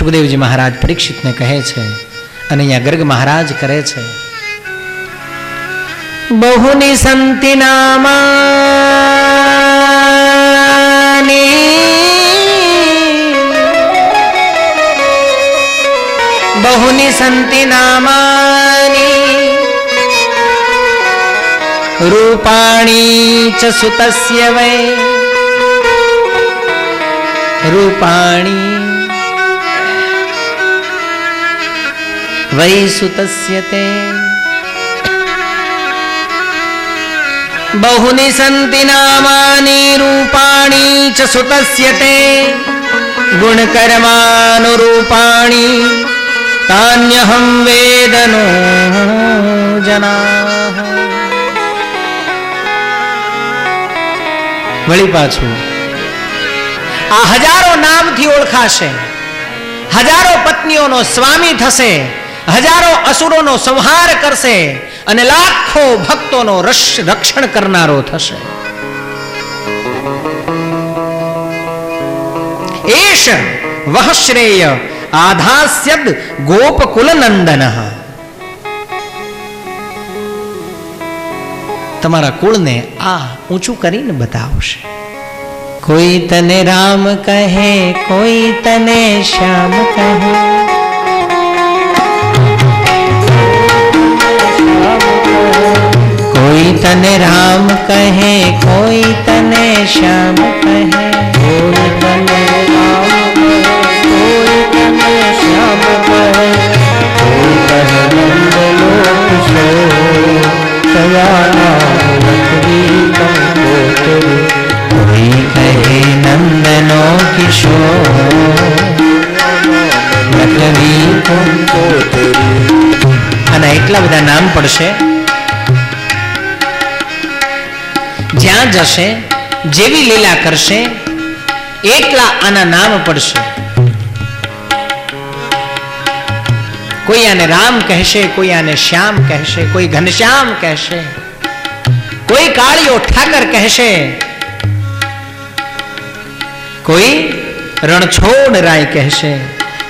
સુખદેવજી મહારાજ પરીક્ષિતને કહે છે અને અહીંયા ગર્ગ મહારાજ કરે છે. બહુની સંતિ નામાની બહુની સંતિ નામાની રૂપાણી ચ સુતસ્ય વૈ રૂપાણી વૈ સુતસ્ય તે બહુની સંતિ નામાની રૂપાણી ચ સુતસ્ય તે ગુણકર્માનુરૂપાણી તાન્યહં વેદનો જનાઃ. વળી પાછું આ હજારો નામથી ઓળખાશે, હજારો પત્નીઓનો સ્વામી થશે, હજારો અસુરોનો સંહાર કરશે અને લાખો ભક્તોનો રક્ષણ કરનારો થશે. એશ વહ શ્રેય આધાસ્યદ ગોપકુલ નંદન. તમારા કુળને આ ઊંચું કરીને બતાવશે. કોઈ તને રામ કહે, કોઈ તને શ્યામ કહે, કોઈ તને રામ કહે, કોઈ તને શ્યામ કહે, કોઈ તને રામ કહે, કોઈ તને શ્યામ કહે, કોઈ કહે નંદલોક સો કયા લખવી કંકોત્રી, કોઈ કહે નંદનો કિશોર લખવી કંકોત્રી. આના એટલા બધા નામ પડશે, જ્યાં જશે જેવી લીલા કરશે એટલા આના નામ પડશે. કોઈ આને રામ કહેશે, કોઈ આને શ્યામ કહેશે, કોઈ ઘનશ્યામ કહેશે, કોઈ કાળિયો ઠાકર કહેશે, કોઈ રણછોડ રાય કહેશે,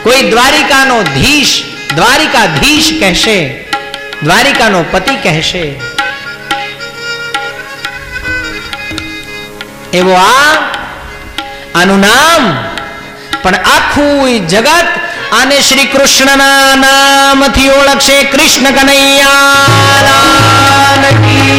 કોઈ દ્વારિકાનો ધીશ દ્વારિકાધીશ કહેશે, દ્વારિકાનો પતિ કહેશે. એવો આનું નામ પણ આખું જગત આને શ્રી કૃષ્ણના નામથી ઓળખશે. કૃષ્ણ કનૈયા લાલ કી